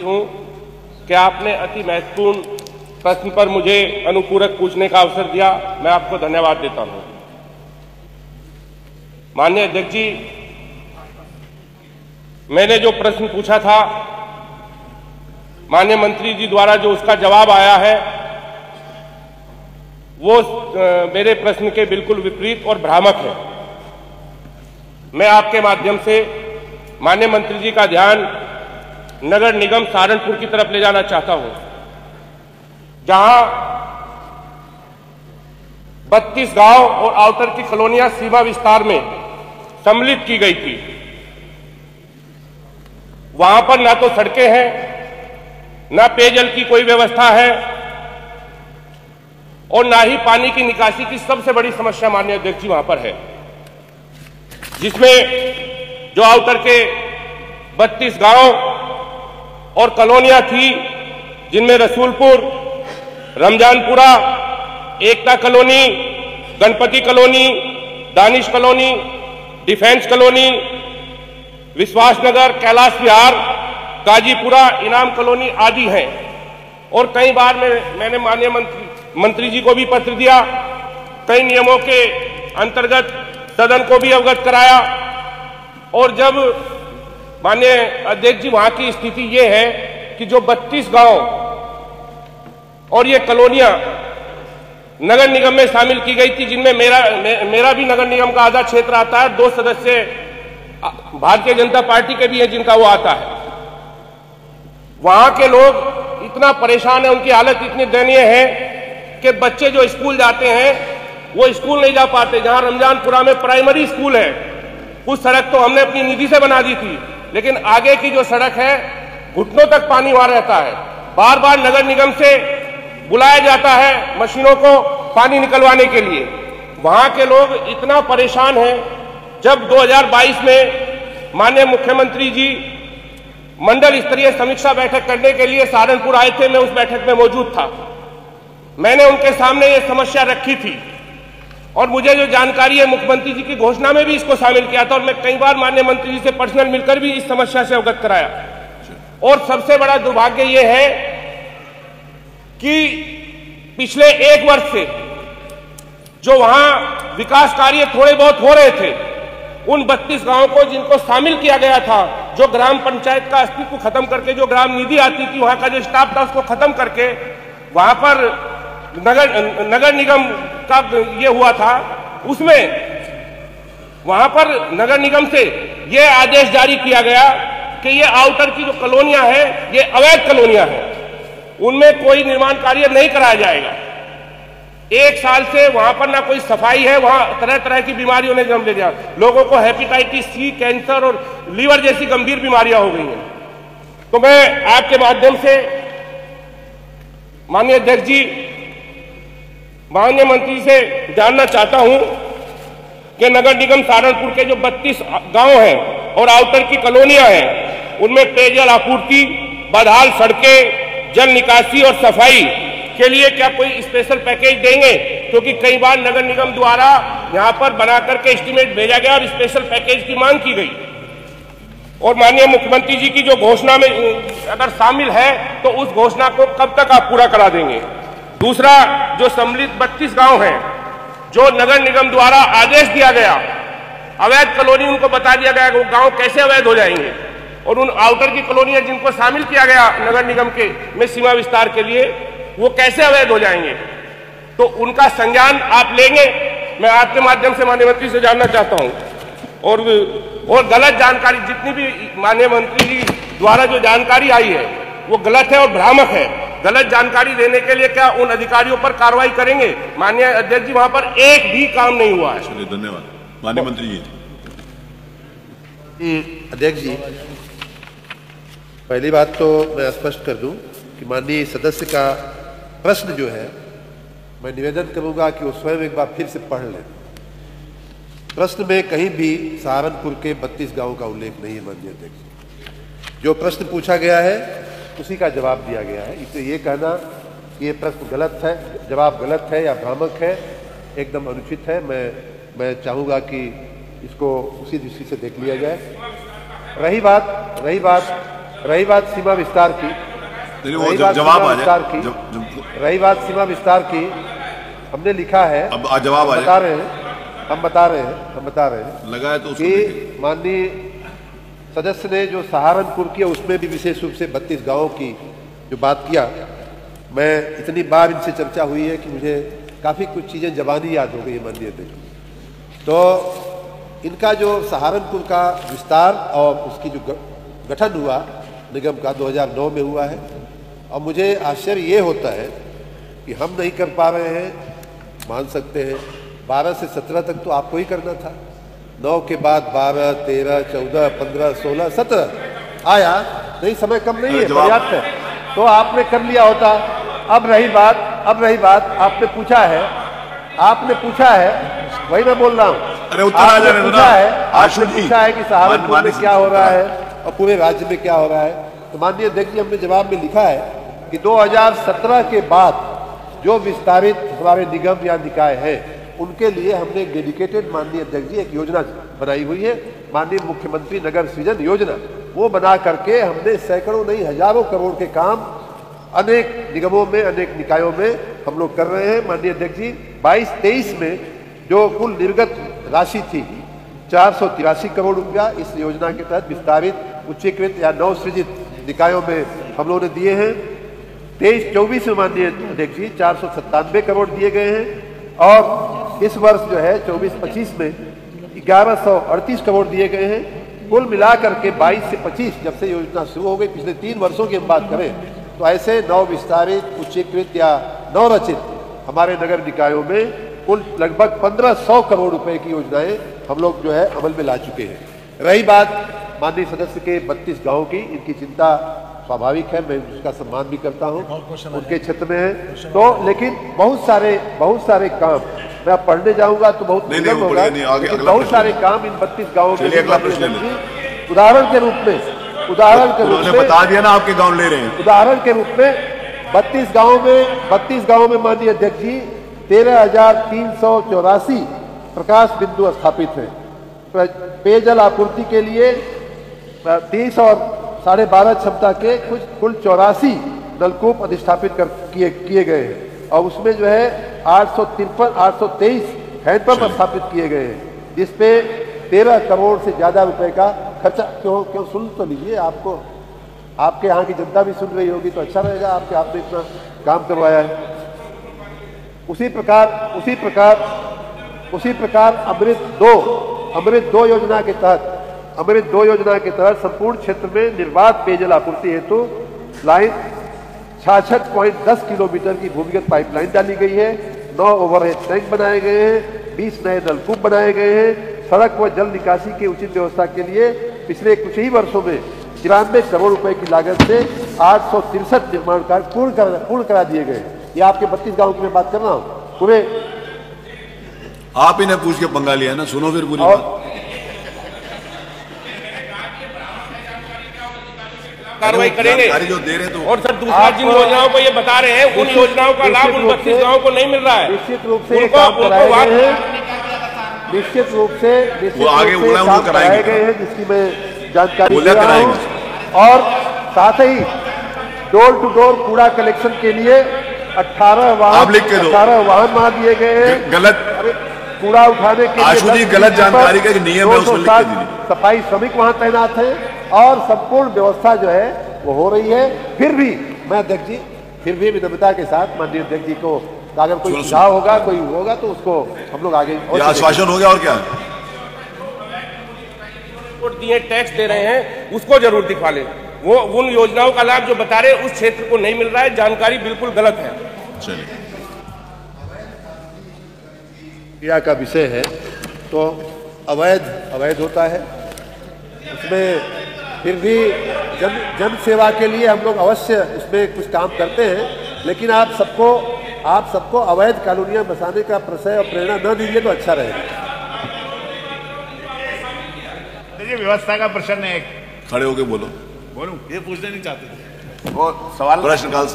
हूं कि आपने अति महत्वपूर्ण प्रश्न पर मुझे अनुपूरक पूछने का अवसर दिया। मैं आपको धन्यवाद देता हूं। माननीय अध्यक्ष जी, मैंने जो प्रश्न पूछा था, माननीय मंत्री जी द्वारा जो उसका जवाब आया है वो मेरे प्रश्न के बिल्कुल विपरीत और भ्रामक है। मैं आपके माध्यम से माननीय मंत्री जी का ध्यान नगर निगम सहारनपुर की तरफ ले जाना चाहता हूं, जहां 32 गांव और आउटर की कॉलोनियां सीमा विस्तार में सम्मिलित की गई थी। वहां पर ना तो सड़कें हैं, ना पेयजल की कोई व्यवस्था है और ना ही पानी की निकासी की सबसे बड़ी समस्या माननीय अध्यक्ष जी वहां पर है, जिसमें जो आउटर के 32 गांव और कॉलोनियां थी, जिनमें Rasulpur, Ramzanpura, Ekta colony, Ganpati colony, Danish colony, defence colony, Vishwasnagar, Kailash Vihar, Ghazipura, Inam colony आदि हैं। और कई बार मैंने माननीय मंत्री जी को भी पत्र दिया, कई नियमों के अंतर्गत सदन को भी अवगत कराया। और जब माननीय अध्यक्ष जी, वहां की स्थिति ये है कि जो 32 गांव और ये कॉलोनियां नगर निगम में शामिल की गई थी, जिनमें मेरा भी नगर निगम का आधा क्षेत्र आता है, 2 सदस्य भारतीय जनता पार्टी के भी हैं जिनका वो आता है। वहां के लोग इतना परेशान है, उनकी हालत इतनी दयनीय है कि बच्चे जो स्कूल जाते हैं वो स्कूल नहीं जा पाते। जहां रमजानपुरा में प्राइमरी स्कूल है, कुछ सड़क तो हमने अपनी निधि से बना दी थी, लेकिन आगे की जो सड़क है घुटनों तक पानी वहां रहता है। बार बार नगर निगम से बुलाया जाता है मशीनों को पानी निकलवाने के लिए। वहां के लोग इतना परेशान हैं। जब 2022 में माननीय मुख्यमंत्री जी मंडल स्तरीय समीक्षा बैठक करने के लिए सहारनपुर आए थे, मैं उस बैठक में मौजूद था। मैंने उनके सामने ये समस्या रखी थी और मुझे जो जानकारी है, मुख्यमंत्री जी की घोषणा में भी इसको शामिल किया था और मैं कई बार माननीय मंत्री जी से पर्सनल मिलकर भी इस समस्या से अवगत कराया। और सबसे बड़ा दुर्भाग्य ये है कि पिछले 1 वर्ष से जो वहां विकास कार्य थोड़े बहुत हो रहे थे, उन 32 गांवों को जिनको शामिल किया गया था, जो ग्राम पंचायत का अस्तित्व खत्म करके जो ग्राम निधि आती थी, वहां का जो स्टाफ था उसको खत्म करके वहां पर नगर निगम का ये हुआ था, उसमें वहां पर नगर निगम से ये आदेश जारी किया गया कि ये आउटर की जो कॉलोनियां हैं ये अवैध कॉलोनियां हैं, उनमें कोई निर्माण कार्य नहीं कराया जाएगा। 1 साल से वहां पर ना कोई सफाई है, वहां तरह तरह की बीमारियों ने जन्म ले लिया। लोगों को हेपेटाइटिस सी, कैंसर और लीवर जैसी गंभीर बीमारियां हो गई हैं। तो मैं आपके माध्यम से माननीय अध्यक्ष जी, माननीय मंत्री से जानना चाहता हूं कि नगर निगम सहारनपुर के जो 32 गांव हैं और आउटर की कॉलोनियां हैं, उनमें पेयजल आपूर्ति, बदहाल सड़कें, जल निकासी और सफाई के लिए क्या कोई स्पेशल पैकेज देंगे? क्योंकि कई बार नगर निगम द्वारा यहां पर बना करके एस्टीमेट भेजा गया और स्पेशल पैकेज की मांग की गई। और माननीय मुख्यमंत्री जी की जो घोषणा में अगर शामिल है तो उस घोषणा को कब तक आप पूरा करा देंगे? दूसरा, जो सम्मिलित 32 गांव हैं, जो नगर निगम द्वारा आदेश दिया गया अवैध कॉलोनी, उनको बता दिया गया वो गांव कैसे अवैध हो जाएंगे, और उन आउटर की कॉलोनियां जिनको शामिल किया गया नगर निगम के में सीमा विस्तार के लिए, वो कैसे अवैध हो जाएंगे, तो उनका संज्ञान आप लेंगे? मैं आपके माध्यम से माननीय मंत्री से जानना चाहता हूं। और गलत जानकारी, जितनी भी माननीय मंत्री जी द्वारा जो जानकारी आई है वो गलत है और भ्रामक है। गलत जानकारी देने के लिए क्या उन अधिकारियों पर कार्रवाई करेंगे? माननीय अध्यक्ष जी, वहां पर एक भी काम नहीं हुआ है। चलिए, धन्यवाद। माननीय मंत्री जी। अध्यक्ष जी, पहली बात तो मैं स्पष्ट कर दूं कि माननीय सदस्य का प्रश्न जो है, मैं निवेदन करूंगा कि वो स्वयं एक बार फिर से पढ़ लें। प्रश्न में कहीं भी सहारनपुर के 32 गांवों का उल्लेख नहीं है माननीय अध्यक्ष। जो प्रश्न पूछा गया है उसी का जवाब दिया गया है। इसलिए ये कहना कि ये प्रश्न गलत है, जवाब गलत है या भ्रामक है, एकदम अनुचित है। मैं चाहूँगा कि इसको उसी दृष्टि से देख लिया जाए। रही बात रही बात सीमा विस्तार की, वो जवाब आ जाए। रही बात सीमा विस्तार की, हमने लिखा है, अब जवाब आ जाए। हम बता रहे हैं लगाए तो कि माननीय सदस्य ने जो सहारनपुर किया उसमें भी विशेष रूप से 32 गांवों की जो बात किया, मैं इतनी बार इनसे चर्चा हुई है कि मुझे काफ़ी कुछ चीज़ें ज़बानी याद हो गई है माननीय अध्यक्ष। तो इनका जो सहारनपुर का विस्तार और उसकी जो गठन हुआ निगम का 2009 में हुआ है, और मुझे आश्चर्य ये होता है कि हम नहीं कर पा रहे हैं, मान सकते हैं 12 से 17 तक तो आपको ही करना था, 9 के बाद 12, 13, 14, 15, 16, 17 आया, नहीं समय कम नहीं है, पर्याप्त है, तो आपने कर लिया होता। अब रही बात आपने पूछा है, वही मैं बोल रहा हूँ, आपने पूछा है कि सहारनपुर में क्या हो रहा है और पूरे राज्य में क्या हो रहा है। तो माननीय अध्यक्ष जी, हमने जवाब में लिखा है कि 2017 के बाद जो विस्तारित हमारे निगम या निकाय हैं उनके लिए हमने एक डेडिकेटेड, माननीय अध्यक्ष जी, एक योजना बनाई हुई है, माननीय मुख्यमंत्री नगर सृजन योजना, वो बना करके हमने सैकड़ों नहीं हजारों करोड़ के काम अनेक निगमों में, अनेक निकायों में हम लोग कर रहे हैं। माननीय अध्यक्ष जी, 22-23 में जो कुल निर्गत राशि थी 483 करोड़ रुपया इस योजना के तहत विस्तारित, उच्चीकृत या नवसृजित निकायों में हम लोगों ने दिए हैं। 23-24 में माननीय अध्यक्ष जी 497 करोड़ दिए गए हैं, और इस वर्ष जो है 24-25 में 1138 करोड़ दिए गए हैं। कुल मिलाकर के 22 से 25, जब से योजना शुरू हो गई, पिछले 3 वर्षों की हम बात करें तो ऐसे नव विस्तारित, उच्चीकृत या नवरचित हमारे नगर निकायों में कुल लगभग 1500 करोड़ रुपए की योजनाएं हम लोग जो है अमल में ला चुके हैं। रही बात माननीय सदस्य के 32 गांवों की, इनकी चिंता स्वाभाविक है, मैं उसका सम्मान भी करता हूं, उनके क्षेत्र में है, तो लेकिन बहुत सारे काम, मैं पढ़ने जाऊंगा तो बहुत विलंब होगा, लेकिन बहुत सारे काम इन 32 गाँवों के उदाहरण के रूप में बता दिया ना, आपके गाँव ले रहे हैं, उदाहरण के रूप में 32 गाँवों में माननीय अध्यक्ष जी 13,384 प्रकाश बिंदु स्थापित हैं। पेयजल आपूर्ति के लिए 30 और 12.5 क्षमता के कुल 84 नलकूप अधिष्ठापित किए गए हैं, और उसमें जो है 823 हैंडपंप स्थापित किए गए हैं, जिसपे 13 करोड़ से ज्यादा रुपए का खर्चा। क्यों सुन तो लीजिए, आपके यहाँ की जनता भी सुन रही होगी तो अच्छा रहेगा, आपने इतना काम करवाया है। उसी प्रकार अमृत 2 योजना के तहत संपूर्ण क्षेत्र में निर्बाध पेयजल आपूर्ति हेतु लाइन 66.10 किलोमीटर की भूमिगत पाइपलाइन डाली गई है, 9 ओवरहेड टैंक बनाए गए हैं, 20 नए नलकूप बनाए गए हैं। सड़क व जल निकासी की उचित व्यवस्था के लिए पिछले कुछ ही वर्षों में 93 करोड़ रुपए की लागत से 863 निर्माण कार्य पूर्ण करा दिए गए। ये आपके 32 गाँव की मैं बात कर रहा हूँ। पूरे आप ही ने पूछ के पंगा लिया ना, सुनो फिर पूरी बात। कार्रवाई करेंगे जो दे रहे तो, और सर दूसरा जिन योजनाओं को ये बता रहे हैं उन योजनाओं का लाभ उन 32 गाँव को नहीं मिल रहा है। निश्चित रूप से वो आगे कराए गए हैं, जिसकी मैं जानकारी दे रहा हूं। और साथ ही डोर टू डोर कूड़ा कलेक्शन के लिए 18 वाहन वहां दिए गए हैं। गलत कूड़ा उठाने के लिए गलत जानकारी का नियम है, उसमें लिख के दीजिए। सफाई श्रमिक वहां तैनात है और संपूर्ण व्यवस्था जो है वो हो रही है। फिर भी मैं अध्यक्ष जी, फिर भी विनम्रता के साथ माननीय अध्यक्ष जी को, अगर कोई सुझाव होगा, कोई होगा तो उसको हम लोग आगे। आश्वासन हो गया और क्या दिए टैक्स दे रहे हैं उसको जरूर दिखा ले। वो उन योजनाओं का लाभ जो बता रहे हैं उस क्षेत्र को नहीं मिल रहा है, जानकारी बिल्कुल गलत है। चलिए, क्रिया का विषय है तो अवैध होता है, उसमें फिर भी जन सेवा के लिए हम लोग अवश्य उसमें कुछ काम करते हैं, लेकिन आप सबको अवैध कॉलोनियां बसाने का प्रशय और प्रेरणा न दीजिए तो अच्छा रहेगा। देखिए, व्यवस्था का प्रश्न है, खड़े होके बोलो। ये पूछना नहीं चाहते थे वो सवाल, प्रश्नकाल